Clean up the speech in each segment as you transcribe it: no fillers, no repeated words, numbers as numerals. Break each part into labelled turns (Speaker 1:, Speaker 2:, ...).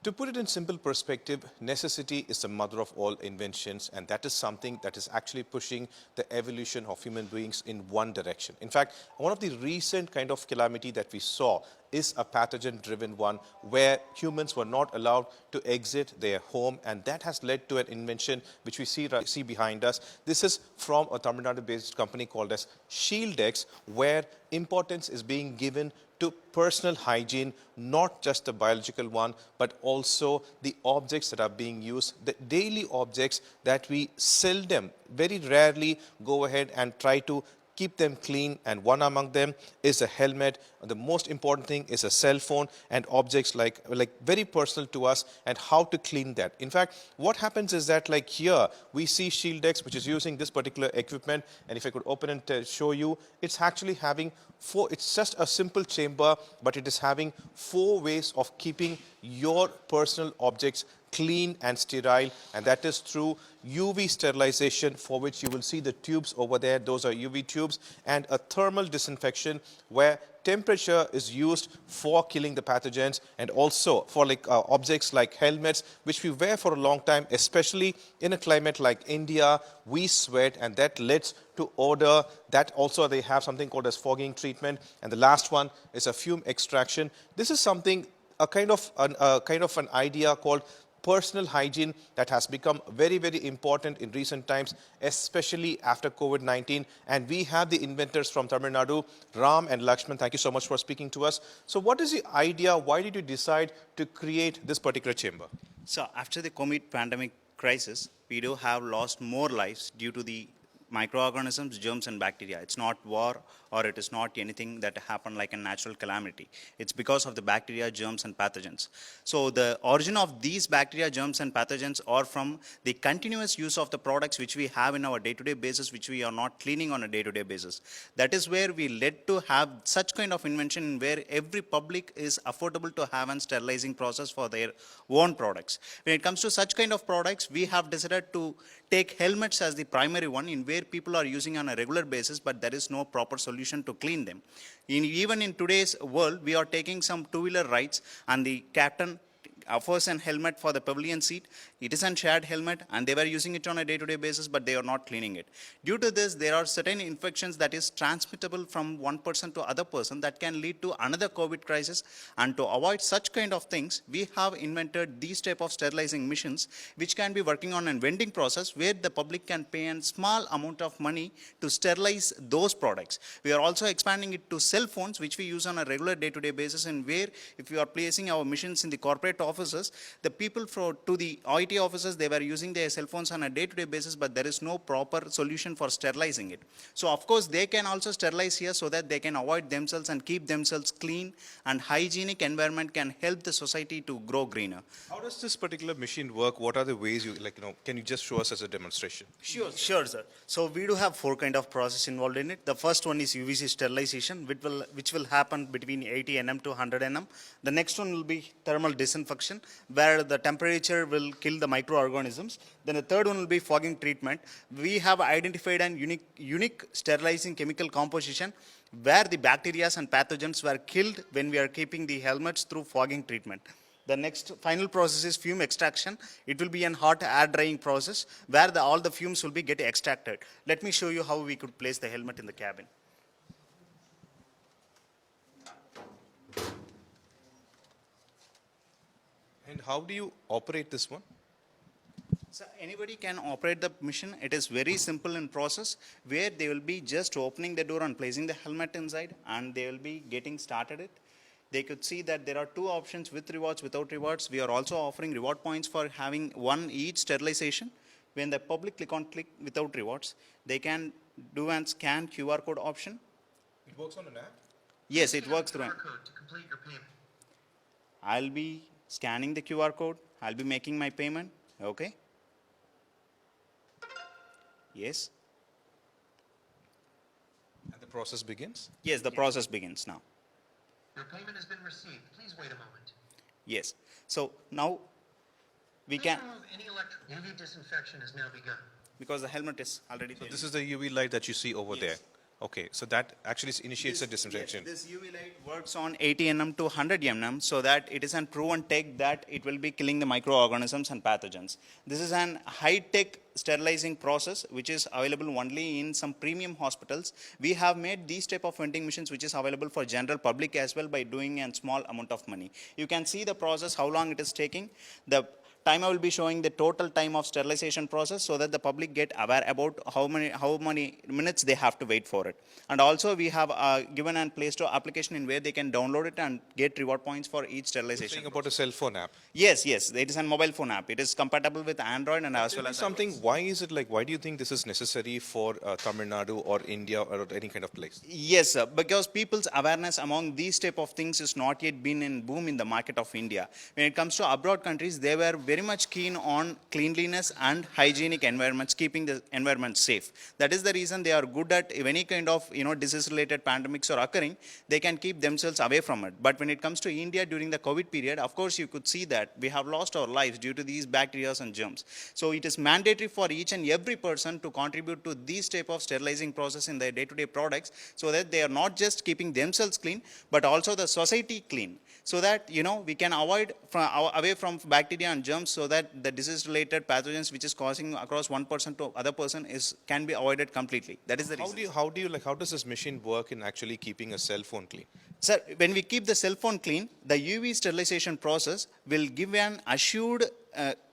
Speaker 1: To put it in simple perspective, necessity is the mother of all inventions, and that is something that is actually pushing the evolution of human beings in one direction. In fact, one of the recent kind of calamity that we saw is a pathogen-driven one where humans were not allowed to exit their home, and that has led to an invention which we see behind us. This is from a Tamil Nadu-based company called as Shieldex, where importance is being given to personal hygiene, not just the biological one, but also the objects that are being used, the daily objects that we seldom, very rarely go ahead and try to keep them clean, and one among them is a helmet. The most important thing is a cell phone and objects like very personal to us, and how to clean that. In fact, what happens is that like here we see Shieldex, which is using this particular equipment, and if I could open and show you, it's actually having it's just a simple chamber, but it is having 4 ways of keeping your personal objects clean and sterile, and that is through UV sterilization, for which you will see the tubes over there. Those are UV tubes, and a thermal disinfection where temperature is used for killing the pathogens, and also for objects like helmets, which we wear for a long time, especially in a climate like India. We sweat, and that leads to odor. That also they have something called as fogging treatment, and the last one is a fume extraction. This is something a kind of an idea called personal hygiene that has become very, very important in recent times, especially after COVID-19. And we have the inventors from Tamil Nadu, Ram and Lakshman. Thank you so much for speaking to us. So what is the idea? Why did you decide to create this particular chamber?
Speaker 2: So after the COVID pandemic crisis, we do have lost more lives due to the microorganisms, germs and bacteria. It's not war, or it is not anything that happened like a natural calamity. It's because of the bacteria, germs and pathogens. So the origin of these bacteria, germs and pathogens are from the continuous use of the products which we have in our day-to-day basis, which we are not cleaning on a day-to-day basis. That is where we led to have such kind of invention where every public is affordable to have a sterilizing process for their own products. When it comes to such kind of products, we have decided to take helmets as the primary one, in where people are using on a regular basis, but there is no proper solution to clean them. Even in today's world, we are taking some two-wheeler rides, and the captain offers a helmet for the pavilion seat. It is a shared helmet, and they were using it on a day-to-day basis, but they are not cleaning it. Due to this, there are certain infections that is transmittable from one person to other person that can lead to another COVID crisis. And to avoid such kind of things, we have invented these type of sterilizing machines, which can be working on a vending process where the public can pay a small amount of money to sterilize those products. We are also expanding it to cell phones, which we use on a regular day-to-day basis, and where if we are placing our machines in the corporate offices, the people to the IT offices, they were using their cell phones on a day-to-day basis, but there is no proper solution for sterilizing it. So of course they can also sterilize here, so that they can avoid themselves and keep themselves clean, and hygienic environment can help the society to grow greener.
Speaker 1: How does this particular machine work? What are the ways can you just show us as a demonstration?
Speaker 2: Sure, sir. So we do have 4 kind of process involved in it. The first one is UVC sterilization, which will happen between 80 nm to 100 nm. The next one will be thermal disinfection, where the temperature will kill the microorganisms. Then the third one will be fogging treatment. We have identified an unique sterilizing chemical composition where the bacteria and pathogens were killed when we are keeping the helmets through fogging treatment. The next final process is fume extraction. It will be an hot air drying process where all the fumes will be get extracted. Let me show you how we could place the helmet in the cabin.
Speaker 1: And how do you operate this one?
Speaker 2: So anybody can operate the machine. It is very simple in process, where they will be just opening the door and placing the helmet inside, and they will be getting started it. They could see that there are 2 options, with rewards, without rewards. We are also offering reward points for having 1 each sterilization. When the public click without rewards, they can do and scan QR code option.
Speaker 1: It works on an app?
Speaker 2: Yes, it works through an
Speaker 3: QR code to complete your payment.
Speaker 2: I'll be scanning the QR code. I'll be making my payment. Okay. Yes.
Speaker 1: And the process begins?
Speaker 2: Yes, the process begins now.
Speaker 3: Your payment has been received. Please wait a moment.
Speaker 2: Yes. So now we
Speaker 3: Please
Speaker 2: can,
Speaker 3: remove any UV disinfection has now begun.
Speaker 2: because the helmet is already
Speaker 1: So
Speaker 2: there.
Speaker 1: this is the UV light that you see over there. Okay, so that actually initiates a disinfection.
Speaker 2: Yes, this UV light works on 80 nm to 100 nm so that it is a proven tech that it will be killing the microorganisms and pathogens. This is an high-tech sterilizing process which is available only in some premium hospitals. We have made these type of vending machines which is available for general public as well by doing a small amount of money. You can see the process, how long it is taking. The time I will be showing the total time of sterilization process so that the public get aware about how many minutes they have to wait for it. And also we have given a Play Store application in where they can download it and get reward points for each sterilization.
Speaker 1: Saying about a cell phone app.
Speaker 2: Yes, it is a mobile phone app. It is compatible with Android and as well as
Speaker 1: Something,
Speaker 2: iOS.
Speaker 1: why is it like, why do you think this is necessary for Tamil Nadu or India or any kind of place?
Speaker 2: Yes, sir, because people's awareness among these type of things is not yet been in boom in the market of India. When it comes to abroad countries, they were very much keen on cleanliness and hygienic environments, keeping the environment safe. That is the reason they are good at if any kind of disease-related pandemics are occurring, they can keep themselves away from it. But when it comes to India during the COVID period, of course you could see that we have lost our lives due to these bacteria and germs. So it is mandatory for each and every person to contribute to these type of sterilizing process in their day-to-day products so that they are not just keeping themselves clean, but also the society clean. So that we can avoid away from bacteria and germs so that the disease-related pathogens which is causing across one person to other person can be avoided completely. That is the reason.
Speaker 1: How does this machine work in actually keeping a cell phone clean?
Speaker 2: Sir, when we keep the cell phone clean, the UV sterilization process will give an assured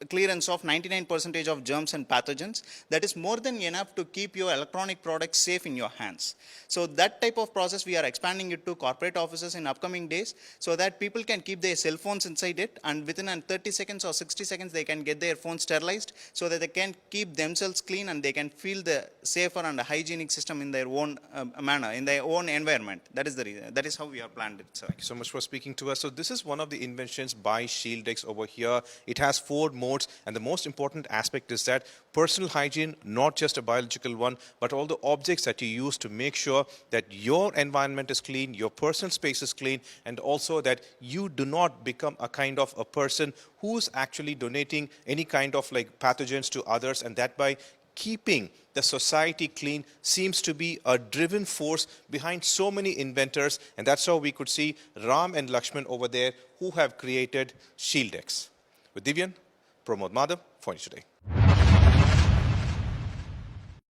Speaker 2: clearance of 99% of germs and pathogens. That is more than enough to keep your electronic products safe in your hands. So that type of process we are expanding it to corporate offices in upcoming days so that people can keep their cell phones inside it and within 30 seconds or 60 seconds they can get their phone sterilized so that they can keep themselves clean and they can feel the safer and hygienic system in their own manner, in their own environment. That is the reason. That is how we have planned it, sir.
Speaker 1: Thank you so much for speaking to us. So this is one of the inventions by Shieldex over here. It has 4 modes, and the most important aspect is that personal hygiene, not just a biological one, but all the objects that you use to make sure that your environment is clean, your personal space is clean, and also that you do not become a kind of a person who's actually donating any kind of like pathogens to others, and that by keeping the society clean seems to be a driven force behind so many inventors, and that's how we could see Ram and Lakshman over there who have created Shieldex. With Divyan, Pramod Madhav for you today.